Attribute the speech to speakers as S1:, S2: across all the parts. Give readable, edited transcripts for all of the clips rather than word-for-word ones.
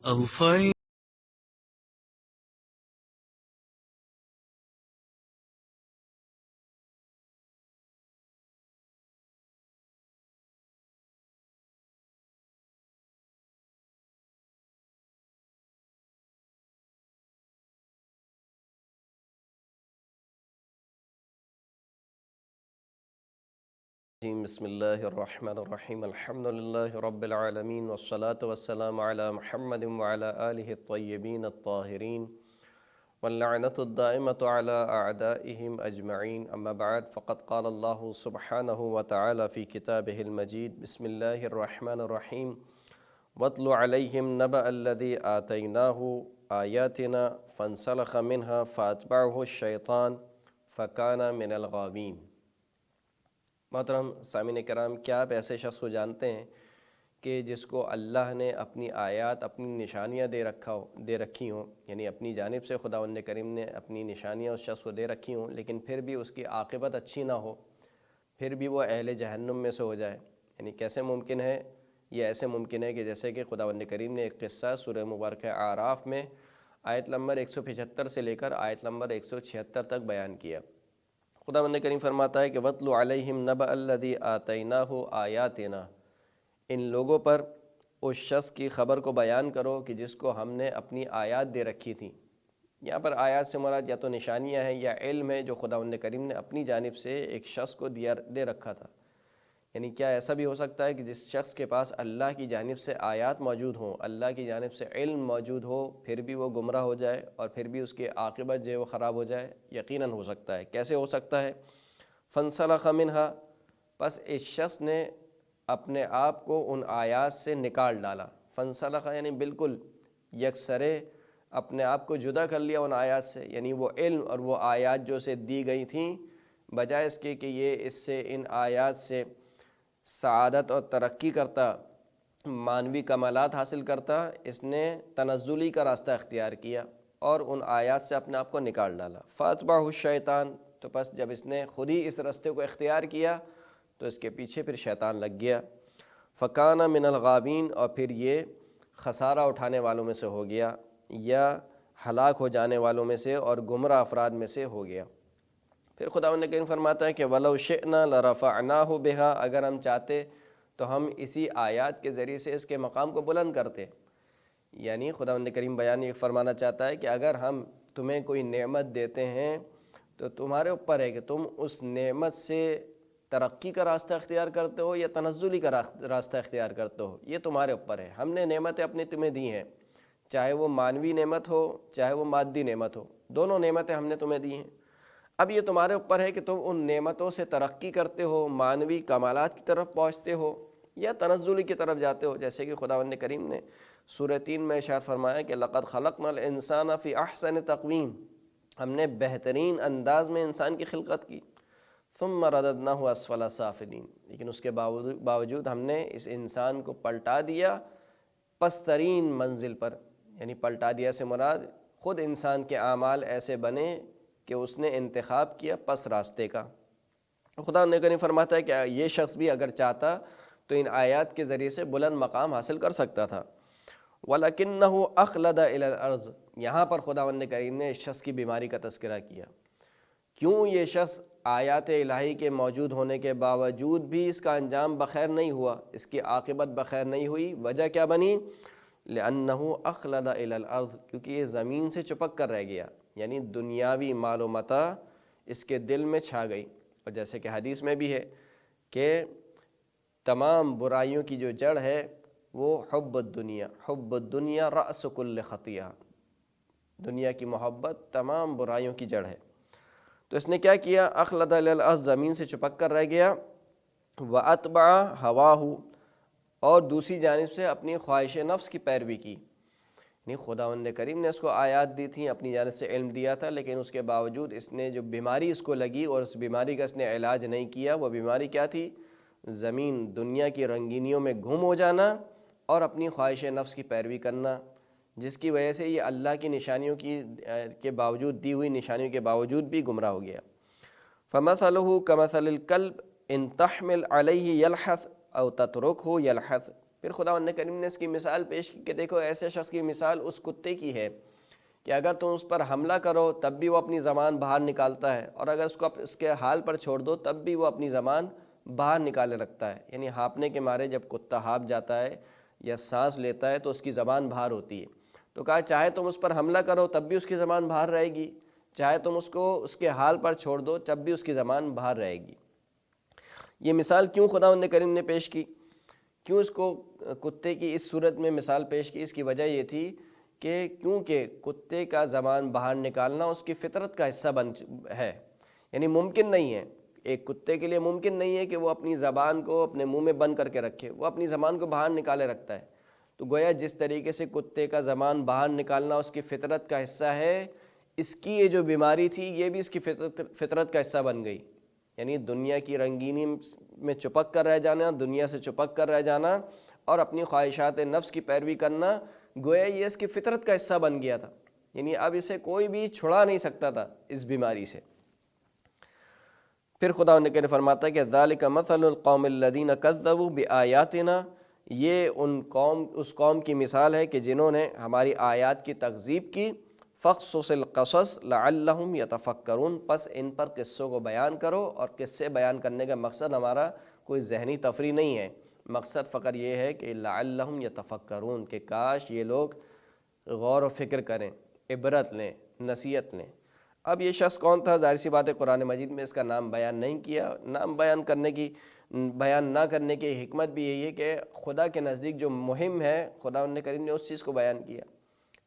S1: الخير.
S2: بسم اللہ الرحمن الرحیم الحمد للہ رب العالمین والصلاة والسلام علی محمد وعلی آلہ الطیبین الطاہرین واللعنۃ الدائمۃ علی اعدائہم اجمعین اما بعد فقد قال اللہ سبحانہ وتعالی فی کتابہ المجید بسم اللہ الرحمن الرحیم واتل علیہم نبأ الذی آتیناہ آیاتنا فانسلخ منہا فاتبعہ الشیطان فکان من الغاوین۔ محترم سامعین کرام، کیا آپ ایسے شخص کو جانتے ہیں کہ جس کو اللہ نے اپنی آیات، اپنی نشانیاں دے رکھی ہوں، یعنی اپنی جانب سے خداوند کریم نے اپنی نشانیاں اس شخص کو دے رکھی ہوں، لیکن پھر بھی اس کی عاقبت اچھی نہ ہو، پھر بھی وہ اہل جہنم میں سے ہو جائے؟ یعنی کیسے ممکن ہے؟ یہ ایسے ممکن ہے کہ جیسے کہ خداوند کریم نے ایک قصہ سورہ مبارکہ اعراف میں آیت نمبر 175 سے لے کر آیت نمبر 176 تک بیان کیا۔ خداوند کریم فرماتا ہے کہ وَاتْلُ عَلَيْهِمْ نَبَأَ الَّذِي آتَيْنَاهُ آیَاتِنَا، ان لوگوں پر اس شخص کی خبر کو بیان کرو کہ جس کو ہم نے اپنی آیات دے رکھی تھیں۔ یہاں پر آیات سے مراد یا تو نشانیاں ہیں یا علم ہے جو خداوند کریم نے اپنی جانب سے ایک شخص کو دے رکھا تھا۔ یعنی کیا ایسا بھی ہو سکتا ہے کہ جس شخص کے پاس اللہ کی جانب سے آیات موجود ہوں، اللہ کی جانب سے علم موجود ہو، پھر بھی وہ گمراہ ہو جائے اور پھر بھی اس کی عاقبت جو ہے وہ خراب ہو جائے؟ یقیناً ہو سکتا ہے۔ کیسے ہو سکتا ہے؟ فَانْسَلَخَ مِنْهَا، پس اس شخص نے اپنے آپ کو ان آیات سے نکال ڈالا۔ فَانْسَلَخَ یعنی بالکل یکسرے اپنے آپ کو جدا کر لیا ان آیات سے، یعنی وہ علم اور وہ آیات جو اسے دی گئی تھیں، بجائے اس کے کہ یہ اس سے ان آیات سے سعادت اور ترقی کرتا، معنوی کمالات حاصل کرتا، اس نے تنزلی کا راستہ اختیار کیا اور ان آیات سے اپنے آپ کو نکال ڈالا۔ فَأَتْبَعَهُ الشَّيْطَانُ، تو پس جب اس نے خود ہی اس راستے کو اختیار کیا تو اس کے پیچھے پھر شیطان لگ گیا۔ فَكَانَ مِنَ الْغَابِينَ، اور پھر یہ خسارہ اٹھانے والوں میں سے ہو گیا یا ہلاک ہو جانے والوں میں سے اور گمراہ افراد میں سے ہو گیا۔ پھر خداوند کریم فرماتا ہے کہ وَلَوْ شِئْنَا لَرَفَعْنَاهُ بِهَا، اگر ہم چاہتے تو ہم اسی آیات کے ذریعے سے اس کے مقام کو بلند کرتے۔ یعنی خداوند کریم بیان یہ فرمانا چاہتا ہے کہ اگر ہم تمہیں کوئی نعمت دیتے ہیں تو تمہارے اوپر ہے کہ تم اس نعمت سے ترقی کا راستہ اختیار کرتے ہو یا تنزلی کا راستہ اختیار کرتے ہو، یہ تمہارے اوپر ہے۔ ہم نے نعمتیں اپنی تمہیں دی ہیں، چاہے وہ معنوی نعمت ہو چاہے وہ مادی نعمت ہو، دونوں نعمتیں ہم نے تمہیں دی ہیں۔ اب یہ تمہارے اوپر ہے کہ تم ان نعمتوں سے ترقی کرتے ہو، معنوی کمالات کی طرف پہنچتے ہو یا تنزلی کی طرف جاتے ہو، جیسے کہ خداوند کریم نے سورہ 3 میں ارشاد فرمایا کہ لَقَدْ خَلَقْنَا الْإِنسَانَ فِي أَحْسَنِ تَقْوِيمٍ، ہم نے بہترین انداز میں انسان کی خلقت کی۔ ثُمَّ رَدَدْنَاهُ أَسْفَلَ سَافِلِينَ، لیکن اس کے باوجود ہم نے اس انسان کو پلٹا دیا پسترین منزل پر۔ یعنی پلٹا دیا سے مراد خود انسان کے اعمال ایسے بنے کہ اس نے انتخاب کیا پس راستے کا۔ خدا نے فرماتا ہے کہ یہ شخص بھی اگر چاہتا تو ان آیات کے ذریعے سے بلند مقام حاصل کر سکتا تھا۔ وَلَكِنَّهُ أَخْلَدَ إِلَى الْأَرْضِ، یہاں پر خداوند کریم نے اس شخص کی بیماری کا تذکرہ کیا۔ کیوں یہ شخص آیات الہی کے موجود ہونے کے باوجود بھی اس کا انجام بخیر نہیں ہوا، اس کی عاقبت بخیر نہیں ہوئی؟ وجہ کیا بنی؟ لِأَنَّهُ أَخْلَدَ إِلَى الْأَرْضِ، کیونکہ یہ زمین سے چپک کر رہ گیا، یعنی دنیاوی مال و متاع اس کے دل میں چھا گئی۔ اور جیسے کہ حدیث میں بھی ہے کہ تمام برائیوں کی جو جڑ ہے وہ حب الدنیا رأس کل خطیہ، دنیا کی محبت تمام برائیوں کی جڑ ہے۔ تو اس نے کیا کیا؟ اخلد الی الارض، زمین سے چپک کر رہ گیا۔ واتبع ہواہ، اور دوسری جانب سے اپنی خواہش نفس کی پیروی کی۔ نہیں، خداوند کریم نے اس کو آیات دی تھیں، اپنی جانب سے علم دیا تھا، لیکن اس کے باوجود اس نے جو بیماری اس کو لگی اور اس بیماری کا اس نے علاج نہیں کیا، وہ بیماری کیا تھی؟ زمین دنیا کی رنگینیوں میں گم ہو جانا اور اپنی خواہش نفس کی پیروی کرنا، جس کی وجہ سے یہ اللہ کی نشانیوں کے باوجود، دی ہوئی نشانیوں کے باوجود بھی گمراہ ہو گیا۔ فَمَثَلُهُ كَمَثَلِ الْكَلْبِ إِن تَحْمِلْ عَلَيْهِ يَلْحَثْ أَوْ تَتْرُكْهُ يَلْحَثْ، پھر خداوند کریم نے اس کی مثال پیش کی کہ دیکھو ایسے شخص کی مثال اس کتے کی ہے کہ اگر تم اس پر حملہ کرو تب بھی وہ اپنی زبان باہر نکالتا ہے، اور اگر اس کے حال پر چھوڑ دو تب بھی وہ اپنی زبان باہر نکالے رکھتا ہے۔ یعنی ہانپنے کے مارے جب کتا ہانپ جاتا ہے یا سانس لیتا ہے تو اس کی زبان باہر ہوتی ہے، تو کہا چاہے تم اس پر حملہ کرو تب بھی اس کی زبان باہر رہے گی، چاہے تم اس کو اس کے حال پر چھوڑ دو تب بھی اس کی زبان باہر رہے گی۔ یہ مثال کیوں خداوند کریم نے پیش کی، کیوں اس کو کتے کی اس صورت میں مثال پیش کی؟ اس کی وجہ یہ تھی کہ کیونکہ کتے کا زبان باہر نکالنا اس کی فطرت کا حصہ ہے، یعنی ممکن نہیں ہے، ایک کتے کے لیے ممکن نہیں ہے کہ وہ اپنی زبان کو اپنے منہ میں بند کر کے رکھے، وہ اپنی زبان کو باہر نکالے رکھتا ہے۔ تو گویا جس طریقے سے کتے کا زبان باہر نکالنا اس کی فطرت کا حصہ ہے، اس کی یہ جو بیماری تھی یہ بھی اس کی فطرت کا حصہ بن گئی، یعنی دنیا کی رنگینی میں چپک کر رہ جانا، دنیا سے چپک کر رہ جانا اور اپنی خواہشات نفس کی پیروی کرنا، گویا یہ اس کی فطرت کا حصہ بن گیا تھا، یعنی اب اسے کوئی بھی چھڑا نہیں سکتا تھا اس بیماری سے۔ پھر خدا نے فرماتا ہے کہ ذالک مثل القوم الذین کذبوا بآیاتنا، یہ اس قوم کی مثال ہے کہ جنہوں نے ہماری آیات کی تکذیب کی۔ فقصص القصص لعلہم یتفکرون، پس ان پر قصوں کو بیان کرو، اور قصے بیان کرنے کا مقصد ہمارا کوئی ذہنی تفریح نہیں ہے، مقصد فقط یہ ہے کہ لعلہم یتفکرون، کہ کاش یہ لوگ غور و فکر کریں، عبرت لیں، نصیحت لیں۔ اب یہ شخص کون تھا؟ ظاہر سی بات ہے قرآن مجید میں اس کا نام بیان نہیں کیا۔ نام بیان نہ کرنے کی حکمت بھی یہی ہے کہ خدا کے نزدیک جو مہم ہے خداوند کریم نے اس چیز کو بیان کیا۔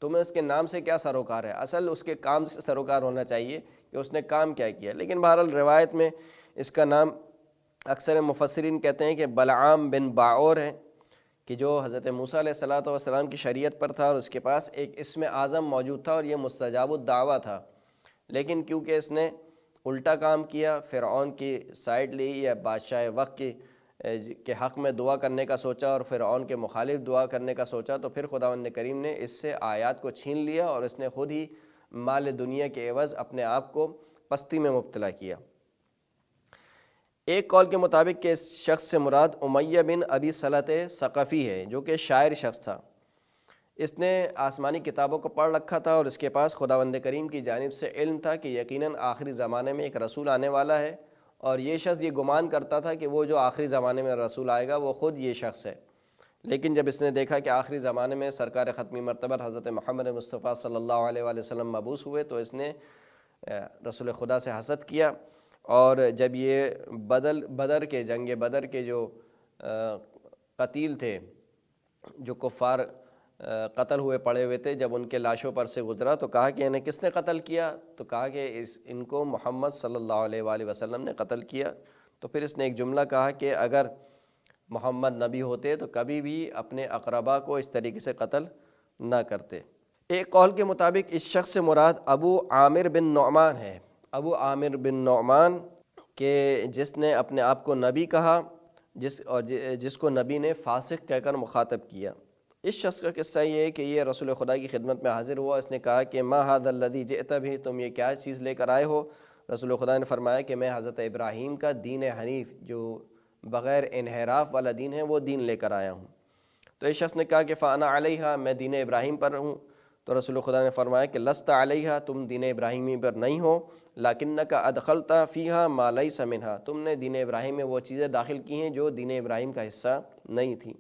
S2: تمہیں اس کے نام سے کیا سروکار ہے؟ اصل اس کے کام سے سروکار ہونا چاہیے کہ اس نے کام کیا کیا، لیکن بہرحال روایت میں اس کا نام اکثر مفسرین کہتے ہیں کہ بلعام بن باعور ہے، کہ جو حضرت موسیٰ علیہ السلام کی شریعت پر تھا اور اس کے پاس ایک اسم اعظم موجود تھا اور یہ مستجاب الدعویٰ تھا، لیکن کیونکہ اس نے الٹا کام کیا، فرعون کی سائیڈ لی یا بادشاہ وقت کے حق میں دعا کرنے کا سوچا اور فرعون کے مخالف دعا کرنے کا سوچا، تو پھر خداوند کریم نے اس سے آیات کو چھین لیا اور اس نے خود ہی مال دنیا کے عوض اپنے آپ کو پستی میں مبتلا کیا۔ ایک قول کے مطابق کہ اس شخص سے مراد امیہ بن ابی صلت ثقفی ہے، جو کہ شاعر شخص تھا۔ اس نے آسمانی کتابوں کو پڑھ رکھا تھا اور اس کے پاس خداوند کریم کی جانب سے علم تھا کہ یقیناً آخری زمانے میں ایک رسول آنے والا ہے، اور یہ شخص یہ گمان کرتا تھا کہ وہ جو آخری زمانے میں رسول آئے گا وہ خود یہ شخص ہے۔ لیکن جب اس نے دیکھا کہ آخری زمانے میں سرکار ختمی مرتبہ حضرت محمد مصطفیٰ صلی اللہ علیہ وآلہ وسلم مبعوث ہوئے، تو اس نے رسول خدا سے حسد کیا، اور جب یہ جنگ بدر کے جو قتیل تھے، جو کفار قتل ہوئے پڑے ہوئے تھے، جب ان کے لاشوں پر سے گزرا تو کہا کہ انہیں کس نے قتل کیا؟ تو کہا کہ ان کو محمد صلی اللہ علیہ وآلہ وسلم نے قتل کیا۔ تو پھر اس نے ایک جملہ کہا کہ اگر محمد نبی ہوتے تو کبھی بھی اپنے اقربا کو اس طریقے سے قتل نہ کرتے۔ ایک قول کے مطابق اس شخص سے مراد ابو عامر بن نعمان ہے، ابو عامر بن نعمان کہ جس نے اپنے آپ کو نبی کہا، جس کو نبی نے فاسق کہہ کر مخاطب کیا۔ اس شخص کا قصہ یہ ہے کہ یہ رسول خدا کی خدمت میں حاضر ہوا، اس نے کہا کہ ما ھذا الذی جئت بہ، تم یہ کیا چیز لے کر آئے ہو؟ رسول خدا نے فرمایا کہ میں حضرت ابراہیم کا دین حنیف، جو بغیر انحراف والا دین ہے، وہ دین لے کر آیا ہوں۔ تو اس شخص نے کہا کہ فانا علیہا، میں دین ابراہیم پر ہوں۔ تو رسول خدا نے فرمایا کہ لست علیہا، تم دین ابراہیمی پر نہیں ہو، لکنک ادخلت فیہا ما لیس منہا، تم نے دین ابراہیم میں وہ چیزیں داخل کی ہیں جو دین ابراہیم کا حصہ نہیں تھیں۔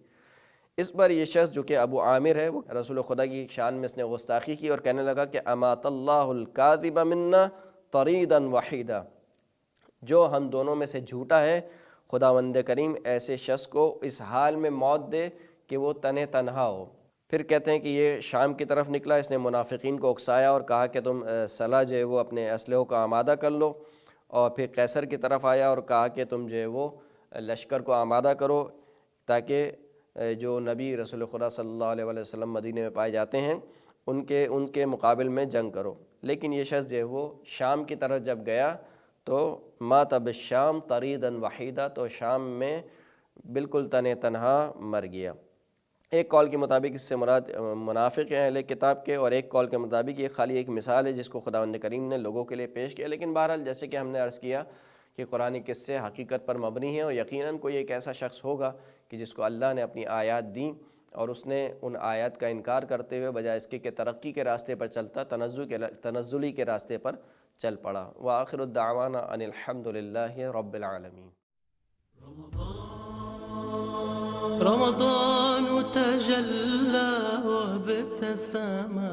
S2: اس پر یہ شخص جو کہ ابو عامر ہے، وہ رسول خدا کی شان میں اس نے گستاخی کی اور کہنے لگا کہ امات اللہ الکاذب منا طریدا وحیدا، جو ہم دونوں میں سے جھوٹا ہے خداوند کریم ایسے شخص کو اس حال میں موت دے کہ وہ تنہا ہو۔ پھر کہتے ہیں کہ یہ شام کی طرف نکلا، اس نے منافقین کو اکسایا اور کہا کہ تم صلاح جو ہے وہ اپنے اسلحوں کا آمادہ کر لو، اور پھر قیصر کی طرف آیا اور کہا کہ تم جو ہے وہ لشکر کو آمادہ کرو تاکہ جو نبی رسول خدا صلی اللہ علیہ وآلہ وسلم مدینے میں پائے جاتے ہیں ان کے مقابل میں جنگ کرو۔ لیکن یہ شخص جو ہے وہ شام کی طرف جب گیا تو مات بالشام طریدا وحیدا، تو شام میں بالکل تنہا مر گیا۔ ایک قول کے مطابق اس سے مراد منافق ہیں اہل کتاب کے، اور ایک قول کے مطابق یہ خالی ایک مثال ہے جس کو خداوند کریم نے لوگوں کے لیے پیش کیا۔ لیکن بہرحال جیسے کہ ہم نے عرض کیا کہ قرآن قصے حقیقت پر مبنی ہیں، اور یقیناً کوئی ایک ایسا شخص ہوگا کہ جس کو اللہ نے اپنی آیات دیں اور اس نے ان آیات کا انکار کرتے ہوئے بجائے اس کے کہ ترقی کے راستے پر چلتا تنزلی کے راستے پر چل پڑا۔ وآخر الدعوانا ان الحمد للہ رب العالمین۔
S1: رمضان تجلى وابتسما